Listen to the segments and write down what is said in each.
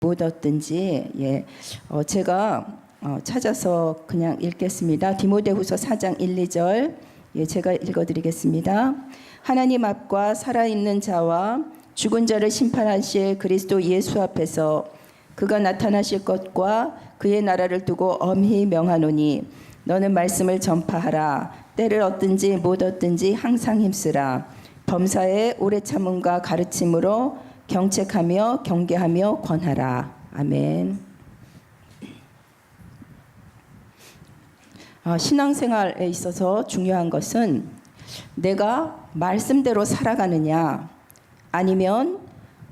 못 얻든지 제가 찾아서 그냥 읽겠습니다. 디모데후서 4장 1, 2절 제가 읽어드리겠습니다. 하나님 앞과 살아있는 자와 죽은 자를 심판하실 그리스도 예수 앞에서 그가 나타나실 것과 그의 나라를 두고 엄히 명하노니 너는 말씀을 전파하라. 때를 얻든지 못 얻든지 항상 힘쓰라. 범사에 오래 참음과 가르침으로 경책하며 경계하며 권하라. 아멘. 신앙생활에 있어서 중요한 것은 내가 말씀대로 살아가느냐 아니면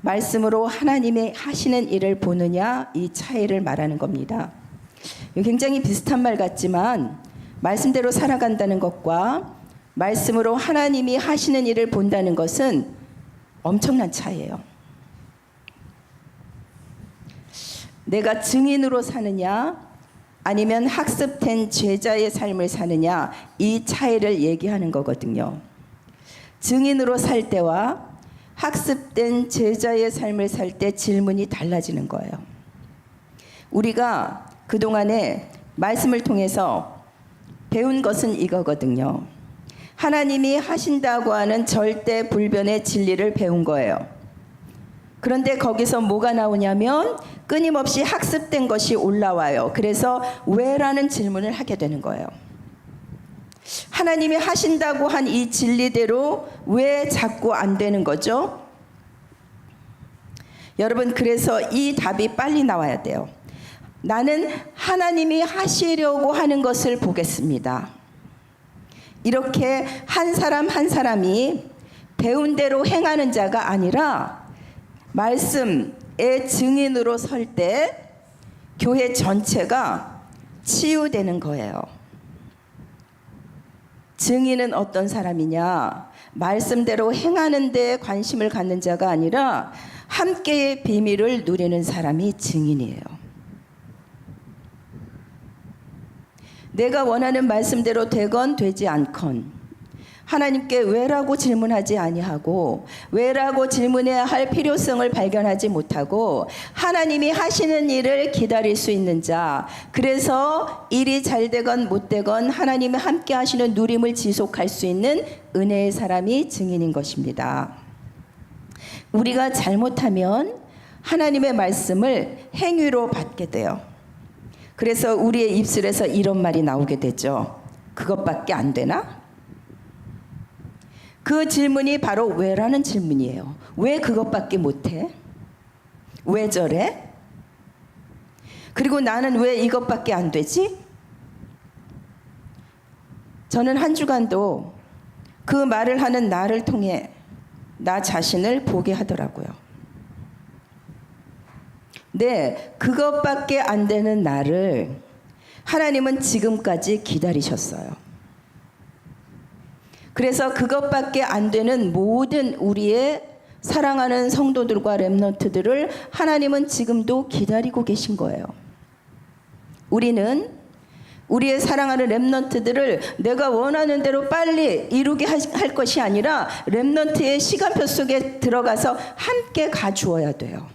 말씀으로 하나님의 하시는 일을 보느냐, 이 차이를 말하는 겁니다. 굉장히 비슷한 말 같지만 말씀대로 살아간다는 것과 말씀으로 하나님이 하시는 일을 본다는 것은 엄청난 차이예요. 내가 증인으로 사느냐 아니면 학습된 제자의 삶을 사느냐, 이 차이를 얘기하는 거거든요. 증인으로 살 때와 학습된 제자의 삶을 살 때 질문이 달라지는 거예요. 우리가 그동안에 말씀을 통해서 배운 것은 이거거든요. 하나님이 하신다고 하는 절대 불변의 진리를 배운 거예요. 그런데 거기서 뭐가 나오냐면 끊임없이 학습된 것이 올라와요. 그래서 왜라는 질문을 하게 되는 거예요. 하나님이 하신다고 한 이 진리대로 왜 자꾸 안 되는 거죠? 여러분, 그래서 이 답이 빨리 나와야 돼요. 나는 하나님이 하시려고 하는 것을 보겠습니다. 이렇게 한 사람 한 사람이 배운 대로 행하는 자가 아니라 말씀의 증인으로 설 때 교회 전체가 치유되는 거예요. 증인은 어떤 사람이냐? 말씀대로 행하는 데 관심을 갖는 자가 아니라 함께의 비밀을 누리는 사람이 증인이에요. 내가 원하는 말씀대로 되건 되지 않건 하나님께 왜라고 질문하지 아니하고 왜라고 질문해야 할 필요성을 발견하지 못하고 하나님이 하시는 일을 기다릴 수 있는 자, 그래서 일이 잘 되건 못 되건 하나님이 함께 하시는 누림을 지속할 수 있는 은혜의 사람이 증인인 것입니다. 우리가 잘못하면 하나님의 말씀을 행위로 받게 돼요. 그래서 우리의 입술에서 이런 말이 나오게 되죠. 그것밖에 안 되나? 그 질문이 바로 왜라는 질문이에요. 왜 그것밖에 못해? 왜 저래? 그리고 나는 왜 이것밖에 안 되지? 저는 한 주간도 그 말을 하는 나를 통해 나 자신을 보게 하더라고요. 네, 그것밖에 안 되는 나를 하나님은 지금까지 기다리셨어요. 그래서 그것밖에 안 되는 모든 우리의 사랑하는 성도들과 렘넌트들을 하나님은 지금도 기다리고 계신 거예요. 우리는 우리의 사랑하는 렘넌트들을 내가 원하는 대로 빨리 이루게 할 것이 아니라 렘넌트의 시간표 속에 들어가서 함께 가주어야 돼요.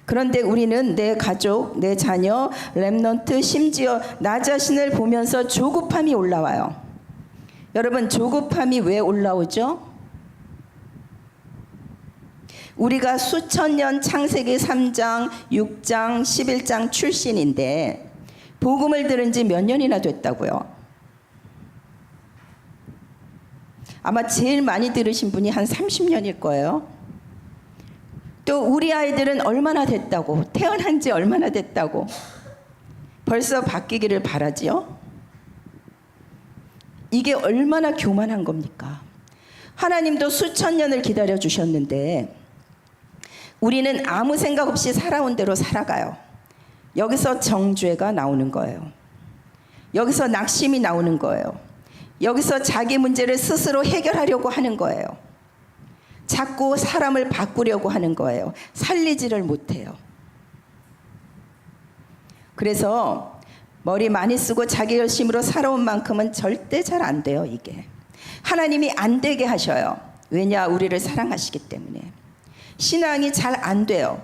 그런데 우리는 내 가족, 내 자녀, 렘넌트, 심지어 나 자신을 보면서 조급함이 올라와요. 여러분, 조급함이 왜 올라오죠? 우리가 수천 년 창세기 3장, 6장, 11장 출신인데 복음을 들은 지 몇 년이나 됐다고요? 아마 제일 많이 들으신 분이 한 30년일 거예요. 또 우리 아이들은 얼마나 됐다고, 태어난 지 얼마나 됐다고 벌써 바뀌기를 바라지요? 이게 얼마나 교만한 겁니까? 하나님도 수천 년을 기다려 주셨는데 우리는 아무 생각 없이 살아온 대로 살아가요. 여기서 정죄가 나오는 거예요. 여기서 낙심이 나오는 거예요. 여기서 자기 문제를 스스로 해결하려고 하는 거예요. 자꾸 사람을 바꾸려고 하는 거예요. 살리지를 못해요. 그래서 머리 많이 쓰고 자기 열심으로 살아온 만큼은 절대 잘 안 돼요. 이게 하나님이 안 되게 하셔요. 왜냐? 우리를 사랑하시기 때문에. 신앙이 잘 안 돼요.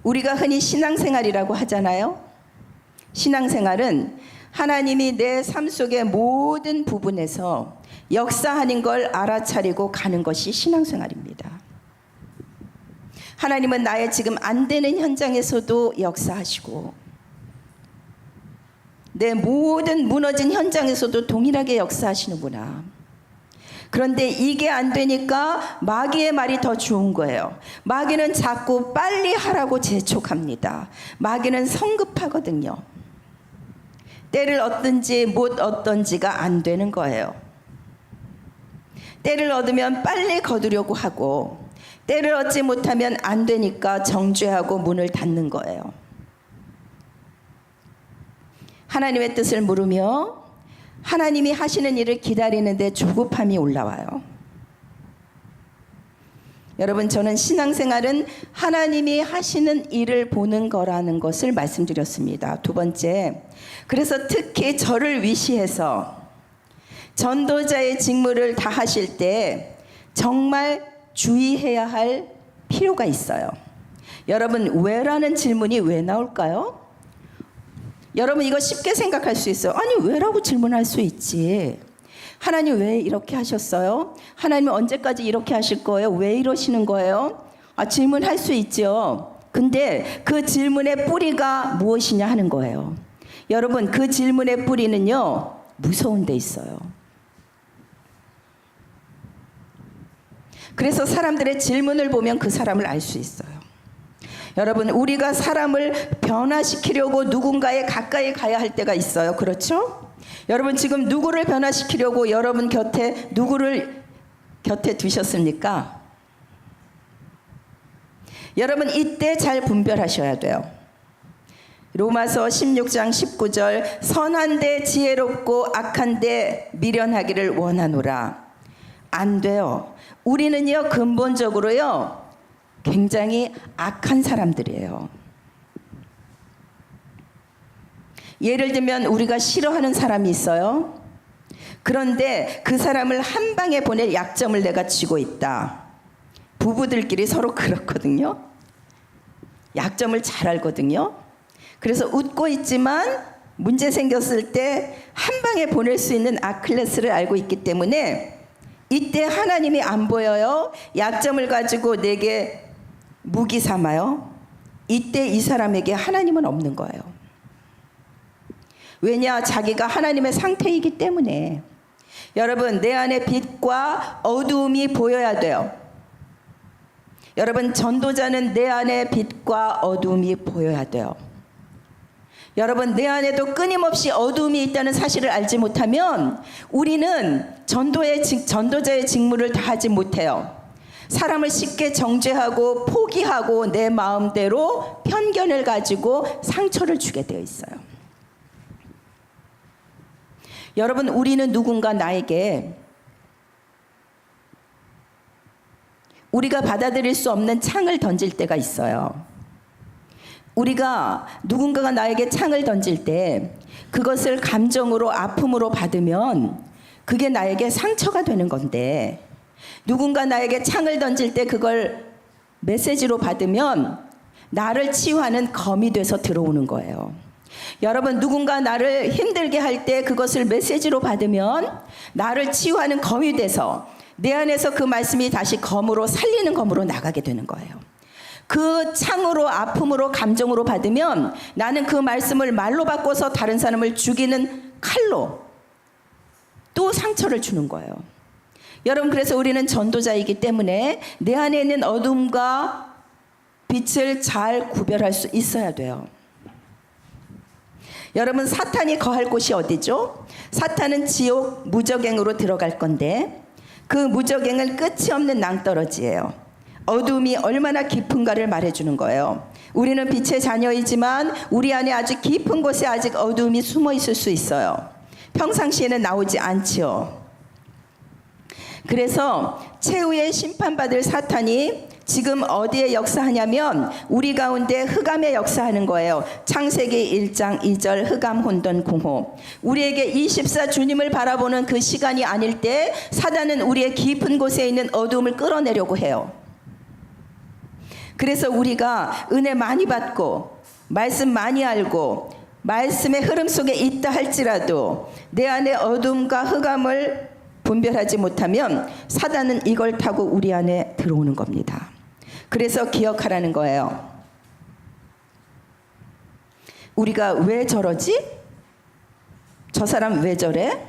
우리가 흔히 신앙생활이라고 하잖아요. 신앙생활은 하나님이 내 삶 속의 모든 부분에서 역사하는 걸 알아차리고 가는 것이 신앙생활입니다. 하나님은 나의 지금 안 되는 현장에서도 역사하시고 내 모든 무너진 현장에서도 동일하게 역사하시는구나. 그런데 이게 안 되니까 마귀의 말이 더 좋은 거예요. 마귀는 자꾸 빨리 하라고 재촉합니다. 마귀는 성급하거든요. 때를 얻든지 못 얻든지가 안 되는 거예요. 때를 얻으면 빨리 거두려고 하고 때를 얻지 못하면 안 되니까 정죄하고 문을 닫는 거예요. 하나님의 뜻을 물으며 하나님이 하시는 일을 기다리는데 조급함이 올라와요. 여러분, 저는 신앙생활은 하나님이 하시는 일을 보는 거라는 것을 말씀드렸습니다. 두 번째, 그래서 특히 저를 위시해서 전도자의 직무를 다하실 때 정말 주의해야 할 필요가 있어요. 여러분, 왜라는 질문이 왜 나올까요? 여러분, 이거 쉽게 생각할 수 있어요. 아니, 왜라고 질문할 수 있지. 하나님 왜 이렇게 하셨어요? 하나님 언제까지 이렇게 하실 거예요? 왜 이러시는 거예요? 질문할 수 있죠. 근데 그 질문의 뿌리가 무엇이냐 하는 거예요. 여러분, 그 질문의 뿌리는요, 무서운 데 있어요. 그래서 사람들의 질문을 보면 그 사람을 알 수 있어요. 여러분, 우리가 사람을 변화시키려고 누군가에 가까이 가야 할 때가 있어요. 그렇죠? 여러분, 지금 누구를 변화시키려고 여러분 곁에 누구를 곁에 두셨습니까? 여러분, 이때 잘 분별하셔야 돼요. 로마서 16장 19절, 선한데 지혜롭고 악한데 미련하기를 원하노라. 안 돼요. 우리는요, 근본적으로요, 굉장히 악한 사람들이에요. 예를 들면 우리가 싫어하는 사람이 있어요. 그런데 그 사람을 한 방에 보낼 약점을 내가 쥐고 있다. 부부들끼리 서로 그렇거든요. 약점을 잘 알거든요. 그래서 웃고 있지만 문제 생겼을 때 한 방에 보낼 수 있는 아킬레스를 알고 있기 때문에 이때 하나님이 안 보여요. 약점을 가지고 내게 무기 삼아요. 이때 이 사람에게 하나님은 없는 거예요. 왜냐? 자기가 하나님의 상태이기 때문에. 여러분, 내 안에 빛과 어두움이 보여야 돼요. 여러분, 전도자는 내 안에 빛과 어두움이 보여야 돼요. 여러분, 내 안에도 끊임없이 어두움이 있다는 사실을 알지 못하면 우리는 전도자의 직무를 다하지 못해요. 사람을 쉽게 정죄하고 포기하고 내 마음대로 편견을 가지고 상처를 주게 되어 있어요. 여러분, 우리는 누군가 나에게 우리가 받아들일 수 없는 창을 던질 때가 있어요. 우리가 누군가가 나에게 창을 던질 때 그것을 감정으로 아픔으로 받으면 그게 나에게 상처가 되는 건데, 누군가 나에게 창을 던질 때 그걸 메시지로 받으면 나를 치유하는 검이 돼서 들어오는 거예요. 여러분, 누군가 나를 힘들게 할 때 그것을 메시지로 받으면 나를 치유하는 검이 돼서 내 안에서 그 말씀이 다시 검으로 살리는 검으로 나가게 되는 거예요. 그 창으로 아픔으로 감정으로 받으면 나는 그 말씀을 말로 바꿔서 다른 사람을 죽이는 칼로 또 상처를 주는 거예요. 여러분, 그래서 우리는 전도자이기 때문에 내 안에 있는 어둠과 빛을 잘 구별할 수 있어야 돼요. 여러분, 사탄이 거할 곳이 어디죠? 사탄은 지옥 무저갱으로 들어갈 건데 그 무저갱은 끝이 없는 낭떠러지예요. 어둠이 얼마나 깊은가를 말해주는 거예요. 우리는 빛의 자녀이지만 우리 안에 아주 깊은 곳에 아직 어둠이 숨어 있을 수 있어요. 평상시에는 나오지 않지요. 그래서 최후의 심판받을 사탄이 지금 어디에 역사하냐면 우리 가운데 흑암에 역사하는 거예요. 창세기 1장 2절 흑암 혼돈 공호. 우리에게 24 주님을 바라보는 그 시간이 아닐 때 사단은 우리의 깊은 곳에 있는 어둠을 끌어내려고 해요. 그래서 우리가 은혜 많이 받고 말씀 많이 알고 말씀의 흐름 속에 있다 할지라도 내 안에 어둠과 흑암을 분별하지 못하면 사단은 이걸 타고 우리 안에 들어오는 겁니다. 그래서 기억하라는 거예요. 우리가 왜 저러지? 저 사람 왜 저래?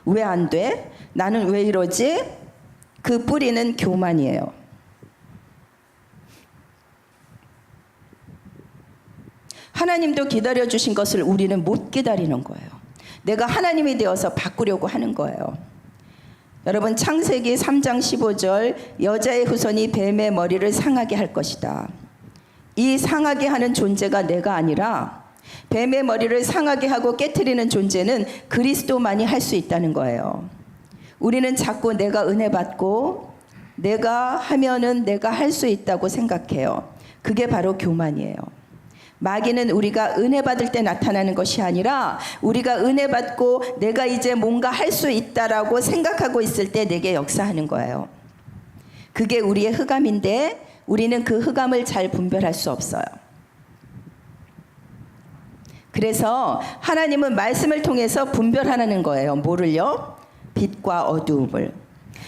왜 안 돼? 나는 왜 이러지? 그 뿌리는 교만이에요. 하나님도 기다려주신 것을 우리는 못 기다리는 거예요. 내가 하나님이 되어서 바꾸려고 하는 거예요. 여러분, 창세기 3장 15절 여자의 후손이 뱀의 머리를 상하게 할 것이다. 이 상하게 하는 존재가 내가 아니라 뱀의 머리를 상하게 하고 깨트리는 존재는 그리스도만이 할 수 있다는 거예요. 우리는 자꾸 내가 은혜 받고 내가 하면은 내가 할 수 있다고 생각해요. 그게 바로 교만이에요. 마귀는 우리가 은혜 받을 때 나타나는 것이 아니라 우리가 은혜 받고 내가 이제 뭔가 할 수 있다라고 생각하고 있을 때 내게 역사하는 거예요. 그게 우리의 흑암인데 우리는 그 흑암을 잘 분별할 수 없어요. 그래서 하나님은 말씀을 통해서 분별하라는 거예요. 뭐를요? 빛과 어두움을.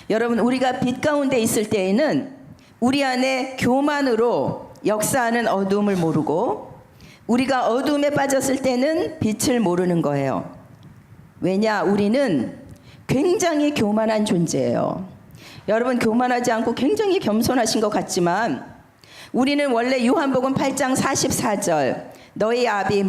여러분, 우리가 빛 가운데 있을 때에는 우리 안에 교만으로 역사하는 어두움을 모르고 우리가 어두움에 빠졌을 때는 빛을 모르는 거예요. 왜냐? 우리는 굉장히 교만한 존재예요. 여러분, 교만하지 않고 굉장히 겸손하신 것 같지만 우리는 원래 요한복음 8장 44절 너희 아비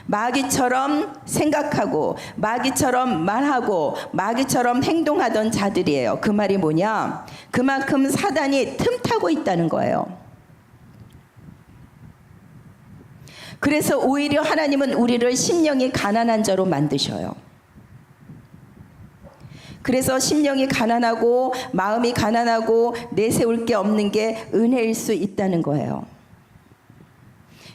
마귀처럼 생각하고 마귀처럼 말하고 마귀처럼 행동하던 자들이에요. 그 말이 뭐냐? 그만큼 사단이 틈타고 있다는 거예요. 그래서 오히려 하나님은 우리를 심령이 가난한 자로 만드셔요. 그래서 심령이 가난하고 마음이 가난하고 내세울 게 없는 게 은혜일 수 있다는 거예요.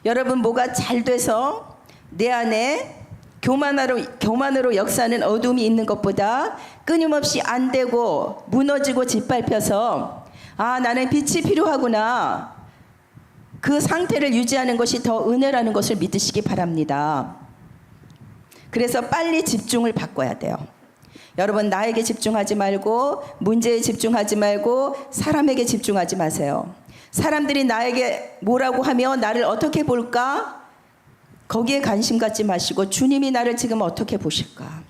여러분, 뭐가 잘 돼서 내 안에 교만으로 역사하는 어둠이 있는 것보다 끊임없이 안 되고 무너지고 짓밟혀서 나는 빛이 필요하구나, 그 상태를 유지하는 것이 더 은혜라는 것을 믿으시기 바랍니다. 그래서 빨리 집중을 바꿔야 돼요. 여러분, 나에게 집중하지 말고 문제에 집중하지 말고 사람에게 집중하지 마세요. 사람들이 나에게 뭐라고 하며 나를 어떻게 볼까? 거기에 관심 갖지 마시고 주님이 나를 지금 어떻게 보실까?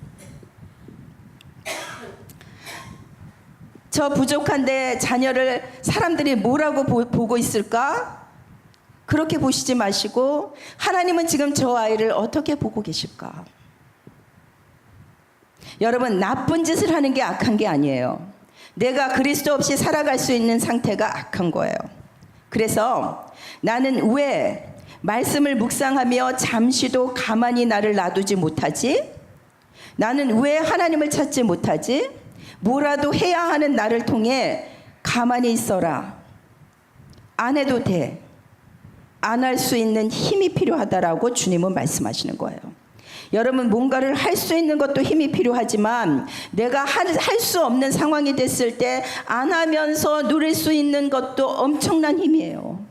저 부족한데 자녀를 사람들이 뭐라고 보고 있을까? 그렇게 보시지 마시고 하나님은 지금 저 아이를 어떻게 보고 계실까? 여러분, 나쁜 짓을 하는 게 악한 게 아니에요. 내가 그리스도 없이 살아갈 수 있는 상태가 악한 거예요. 그래서 나는 왜 말씀을 묵상하며 잠시도 가만히 나를 놔두지 못하지? 나는 왜 하나님을 찾지 못하지? 뭐라도 해야 하는 나를 통해 가만히 있어라, 안 해도 돼, 안 할 수 있는 힘이 필요하다라고 주님은 말씀하시는 거예요. 여러분, 뭔가를 할 수 있는 것도 힘이 필요하지만 내가 할 수 없는 상황이 됐을 때 안 하면서 누릴 수 있는 것도 엄청난 힘이에요.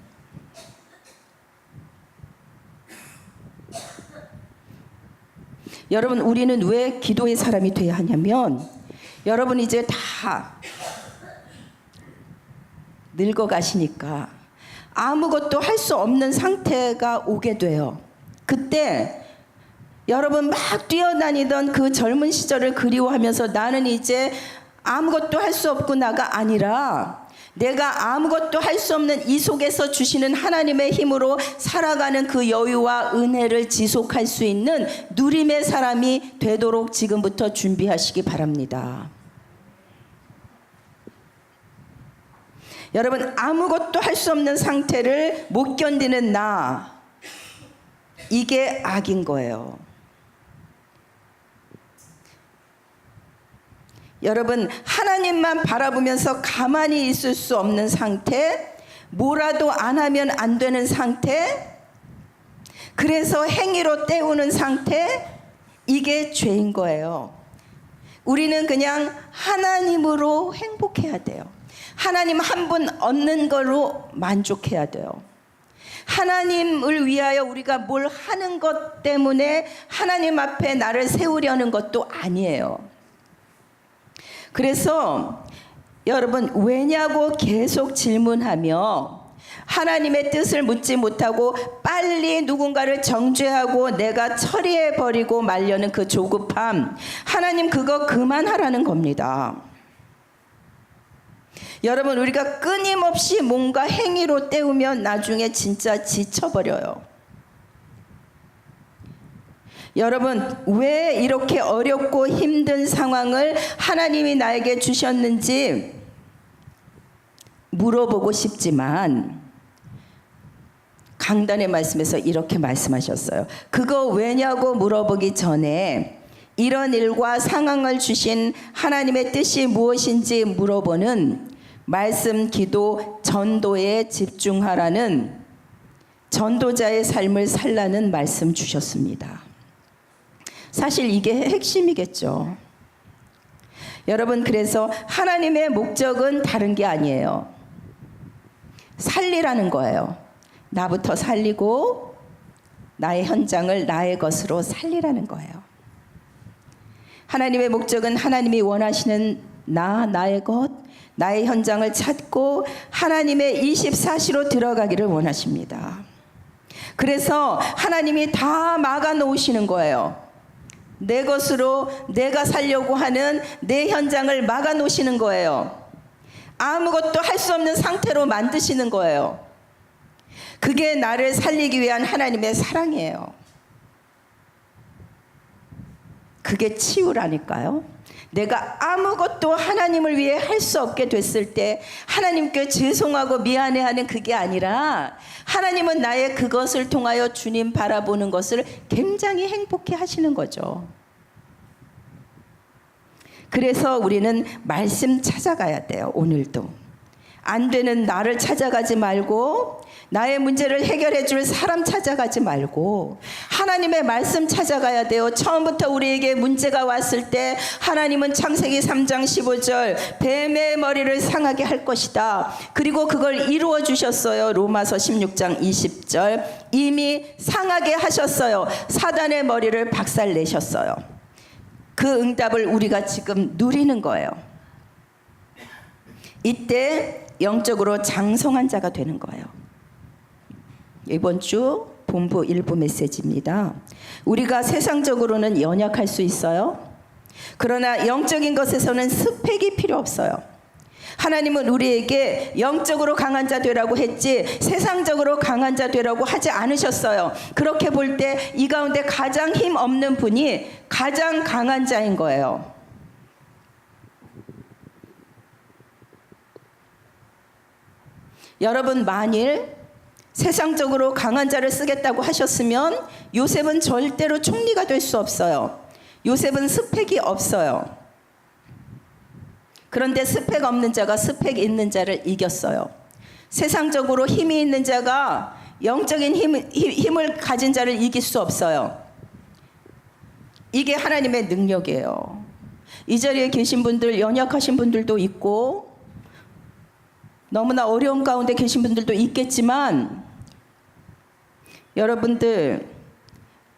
여러분, 우리는 왜 기도의 사람이 돼야 하냐면 여러분 이제 다 늙어가시니까 아무것도 할 수 없는 상태가 오게 돼요. 그때 여러분 막 뛰어다니던 그 젊은 시절을 그리워하면서 나는 이제 아무것도 할 수 없구나가 아니라 내가 아무것도 할 수 없는 이 속에서 주시는 하나님의 힘으로 살아가는 그 여유와 은혜를 지속할 수 있는 누림의 사람이 되도록 지금부터 준비하시기 바랍니다. 여러분, 아무것도 할 수 없는 상태를 못 견디는 나, 이게 악인 거예요. 여러분, 하나님만 바라보면서 가만히 있을 수 없는 상태, 뭐라도 안 하면 안 되는 상태, 그래서 행위로 때우는 상태, 이게 죄인 거예요. 우리는 그냥 하나님으로 행복해야 돼요. 하나님 한 분 얻는 걸로 만족해야 돼요. 하나님을 위하여 우리가 뭘 하는 것 때문에 하나님 앞에 나를 세우려는 것도 아니에요. 그래서 여러분, 왜냐고 계속 질문하며 하나님의 뜻을 묻지 못하고 빨리 누군가를 정죄하고 내가 처리해버리고 말려는 그 조급함, 하나님 그거 그만하라는 겁니다. 여러분, 우리가 끊임없이 뭔가 행위로 때우면 나중에 진짜 지쳐버려요. 여러분, 왜 이렇게 어렵고 힘든 상황을 하나님이 나에게 주셨는지 물어보고 싶지만 강단의 말씀에서 이렇게 말씀하셨어요. 그거 왜냐고 물어보기 전에 이런 일과 상황을 주신 하나님의 뜻이 무엇인지 물어보는 말씀, 기도, 전도에 집중하라는 전도자의 삶을 살라는 말씀 주셨습니다. 사실 이게 핵심이겠죠. 여러분, 그래서 하나님의 목적은 다른 게 아니에요. 살리라는 거예요. 나부터 살리고 나의 현장을 나의 것으로 살리라는 거예요. 하나님의 목적은 하나님이 원하시는 나의 것, 나의 현장을 찾고 하나님의 24시로 들어가기를 원하십니다. 그래서 하나님이 다 막아 놓으시는 거예요. 내 것으로 내가 살려고 하는 내 현장을 막아 놓으시는 거예요. 아무것도 할 수 없는 상태로 만드시는 거예요. 그게 나를 살리기 위한 하나님의 사랑이에요. 그게 치유라니까요. 내가 아무것도 하나님을 위해 할 수 없게 됐을 때 하나님께 죄송하고 미안해하는 그게 아니라 하나님은 나의 그것을 통하여 주님 바라보는 것을 굉장히 행복해 하시는 거죠. 그래서 우리는 말씀 찾아가야 돼요. 오늘도 안 되는 나를 찾아가지 말고 나의 문제를 해결해 줄 사람 찾아가지 말고 하나님의 말씀 찾아가야 돼요. 처음부터 우리에게 문제가 왔을 때 하나님은 창세기 3장 15절 뱀의 머리를 상하게 할 것이다. 그리고 그걸 이루어 주셨어요. 로마서 16장 20절 이미 상하게 하셨어요. 사단의 머리를 박살내셨어요. 그 응답을 우리가 지금 누리는 거예요. 이때 영적으로 장성한 자가 되는 거예요. 이번 주 본부 일부 메시지입니다. 우리가 세상적으로는 연약할 수 있어요. 그러나 영적인 것에서는 스펙이 필요 없어요. 하나님은 우리에게 영적으로 강한 자 되라고 했지 세상적으로 강한 자 되라고 하지 않으셨어요. 그렇게 볼 때 이 가운데 가장 힘 없는 분이 가장 강한 자인 거예요. 여러분, 만일 세상적으로 강한 자를 쓰겠다고 하셨으면 요셉은 절대로 총리가 될 수 없어요. 요셉은 스펙이 없어요. 그런데 스펙 없는 자가 스펙 있는 자를 이겼어요. 세상적으로 힘이 있는 자가 영적인 힘을 가진 자를 이길 수 없어요. 이게 하나님의 능력이에요. 이 자리에 계신 분들, 연약하신 분들도 있고 너무나 어려운 가운데 계신 분들도 있겠지만 여러분들,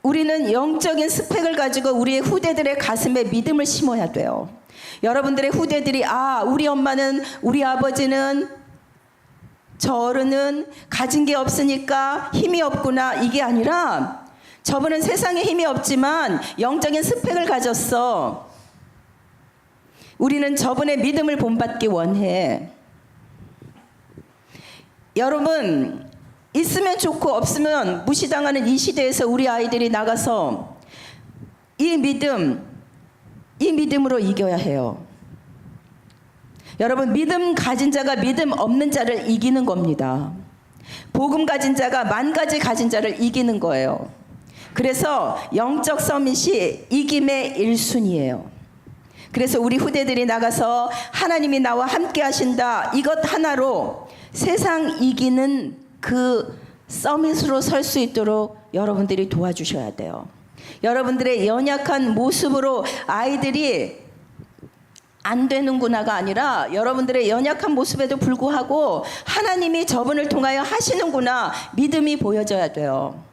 우리는 영적인 스펙을 가지고 우리의 후대들의 가슴에 믿음을 심어야 돼요. 여러분들의 후대들이 우리 엄마는, 우리 아버지는, 저 어른은 가진 게 없으니까 힘이 없구나, 이게 아니라 저분은 세상에 힘이 없지만 영적인 스펙을 가졌어. 우리는 저분의 믿음을 본받기 원해. 여러분, 있으면 좋고 없으면 무시당하는 이 시대에서 우리 아이들이 나가서 이 믿음으로 이겨야 해요. 여러분, 믿음 가진 자가 믿음 없는 자를 이기는 겁니다. 복음 가진 자가 만 가지 가진 자를 이기는 거예요. 그래서 영적 서밋이 이김의 1순위예요. 그래서 우리 후대들이 나가서 하나님이 나와 함께 하신다, 이것 하나로 세상 이기는 그 서밋으로 설 수 있도록 여러분들이 도와주셔야 돼요. 여러분들의 연약한 모습으로 아이들이 안 되는구나가 아니라 여러분들의 연약한 모습에도 불구하고 하나님이 저분을 통하여 하시는구나 믿음이 보여져야 돼요.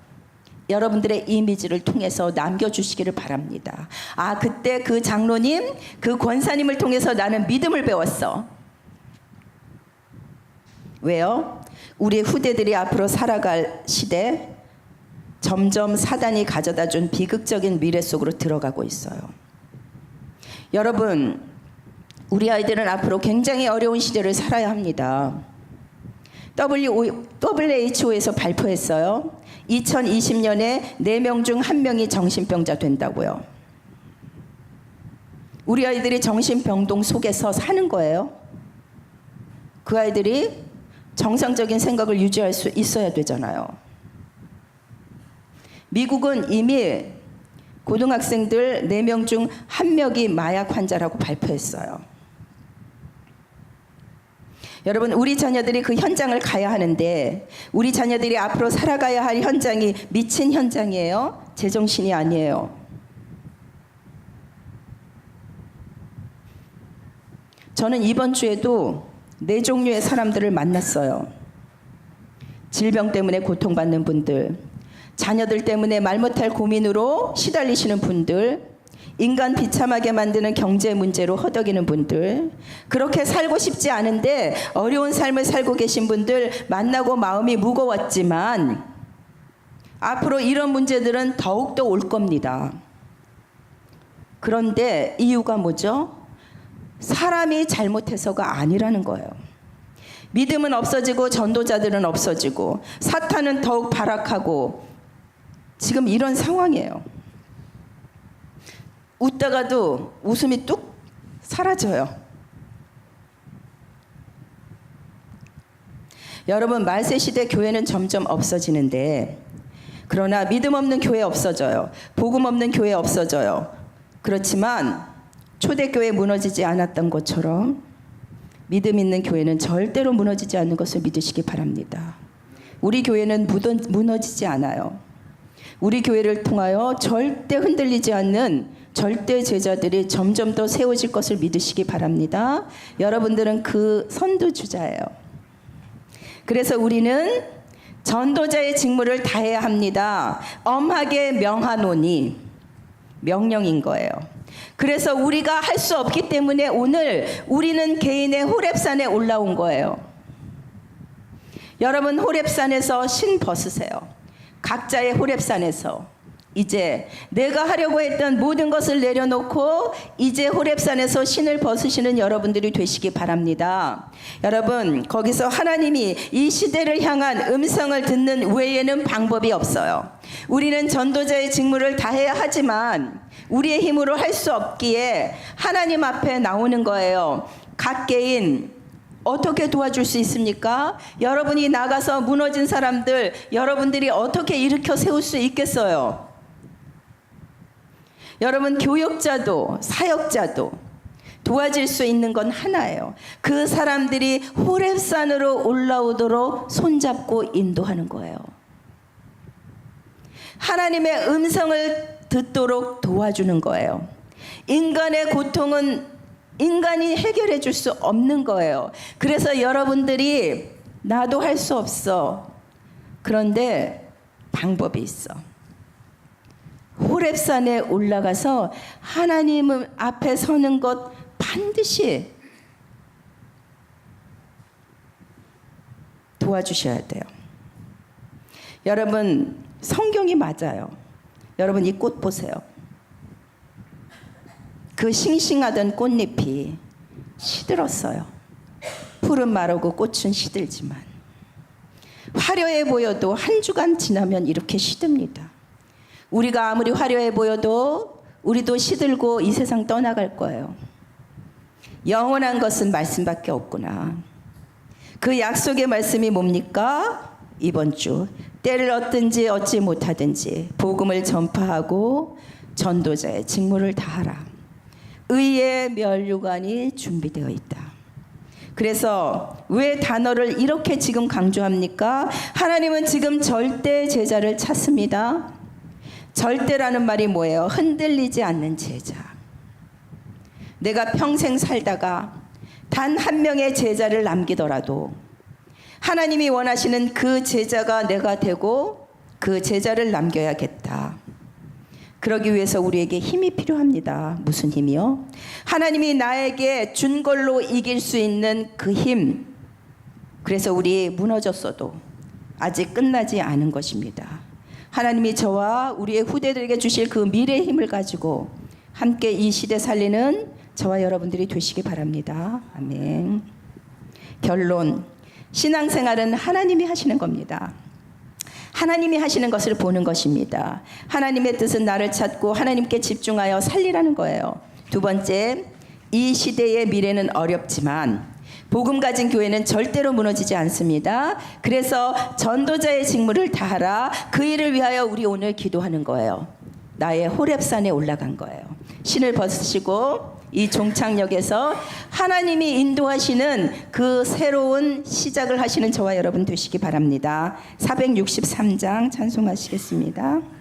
여러분들의 이미지를 통해서 남겨주시기를 바랍니다. 아, 그때 그 장로님, 그 권사님을 통해서 나는 믿음을 배웠어. 왜요? 우리 후대들이 앞으로 살아갈 시대 점점 사단이 가져다준 비극적인 미래 속으로 들어가고 있어요. 여러분, 우리 아이들은 앞으로 굉장히 어려운 시대를 살아야 합니다. WHO에서 발표했어요. 2020년에 4명 중 1명이 정신병자 된다고요. 우리 아이들이 정신병동 속에서 사는 거예요. 그 아이들이 정상적인 생각을 유지할 수 있어야 되잖아요. 미국은 이미 고등학생들 4명 중 1명이 마약 환자라고 발표했어요. 여러분, 우리 자녀들이 그 현장을 가야 하는데 우리 자녀들이 앞으로 살아가야 할 현장이 미친 현장이에요? 제정신이 아니에요. 저는 이번 주에도 4종류의 사람들을 만났어요. 질병 때문에 고통받는 분들, 자녀들 때문에 말 못할 고민으로 시달리시는 분들, 인간 비참하게 만드는 경제 문제로 허덕이는 분들, 그렇게 살고 싶지 않은데 어려운 삶을 살고 계신 분들 만나고 마음이 무거웠지만 앞으로 이런 문제들은 더욱더 올 겁니다. 그런데 이유가 뭐죠? 사람이 잘못해서가 아니라는 거예요. 믿음은 없어지고 전도자들은 없어지고 사탄은 더욱 발악하고 지금 이런 상황이에요. 웃다가도 웃음이 뚝 사라져요. 여러분, 말세 시대 교회는 점점 없어지는데 그러나 믿음 없는 교회 없어져요. 복음 없는 교회 없어져요. 그렇지만 초대교회 무너지지 않았던 것처럼 믿음 있는 교회는 절대로 무너지지 않는 것을 믿으시기 바랍니다. 우리 교회는 무너지지 않아요. 우리 교회를 통하여 절대 흔들리지 않는 절대 제자들이 점점 더 세워질 것을 믿으시기 바랍니다. 여러분들은 그 선두주자예요. 그래서 우리는 전도자의 직무를 다해야 합니다. 엄하게 명하노니, 명령인 거예요. 그래서 우리가 할 수 없기 때문에 오늘 우리는 개인의 호렙산에 올라온 거예요. 여러분, 호렙산에서 신 벗으세요. 각자의 호렙산에서 이제 내가 하려고 했던 모든 것을 내려놓고 이제 호렙산에서 신을 벗으시는 여러분들이 되시기 바랍니다. 여러분, 거기서 하나님이 이 시대를 향한 음성을 듣는 외에는 방법이 없어요. 우리는 전도자의 직무를 다해야 하지만 우리의 힘으로 할 수 없기에 하나님 앞에 나오는 거예요. 각 개인 어떻게 도와줄 수 있습니까? 여러분이 나가서 무너진 사람들 여러분들이 어떻게 일으켜 세울 수 있겠어요? 여러분, 교역자도 사역자도 도와줄 수 있는 건 하나예요. 그 사람들이 호렙산으로 올라오도록 손잡고 인도하는 거예요. 하나님의 음성을 듣도록 도와주는 거예요. 인간의 고통은 인간이 해결해 줄 수 없는 거예요. 그래서 여러분들이 나도 할 수 없어. 그런데 방법이 있어. 호렙산에 올라가서 하나님 앞에 서는 것 반드시 도와주셔야 돼요. 여러분, 성경이 맞아요. 여러분, 이 꽃 보세요. 그 싱싱하던 꽃잎이 시들었어요. 풀은 마르고 꽃은 시들지만 화려해 보여도 한 주간 지나면 이렇게 시듭니다. 우리가 아무리 화려해 보여도 우리도 시들고 이 세상 떠나갈 거예요. 영원한 것은 말씀밖에 없구나. 그 약속의 말씀이 뭡니까? 이번 주 때를 얻든지 얻지 못하든지 복음을 전파하고 전도자의 직무를 다하라. 의의 면류관이 준비되어 있다. 그래서 왜 단어를 이렇게 지금 강조합니까? 하나님은 지금 절대 제자를 찾습니다. 절대라는 말이 뭐예요? 흔들리지 않는 제자. 내가 평생 살다가 단 한 명의 제자를 남기더라도 하나님이 원하시는 그 제자가 내가 되고 그 제자를 남겨야겠다. 그러기 위해서 우리에게 힘이 필요합니다. 무슨 힘이요? 하나님이 나에게 준 걸로 이길 수 있는 그 힘. 그래서 우리 무너졌어도 아직 끝나지 않은 것입니다. 하나님이 저와 우리의 후대들에게 주실 그 미래의 힘을 가지고 함께 이 시대 살리는 저와 여러분들이 되시기 바랍니다. 아멘. 결론. 신앙생활은 하나님이 하시는 겁니다. 하나님이 하시는 것을 보는 것입니다. 하나님의 뜻은 나를 찾고 하나님께 집중하여 살리라는 거예요. 두 번째, 이 시대의 미래는 어렵지만 복음 가진 교회는 절대로 무너지지 않습니다. 그래서 전도자의 직무를 다하라. 그 일을 위하여 우리 오늘 기도하는 거예요. 나의 호렙산에 올라간 거예요. 신을 벗으시고 이 종착역에서 하나님이 인도하시는 그 새로운 시작을 하시는 저와 여러분 되시기 바랍니다. 463장 찬송하시겠습니다.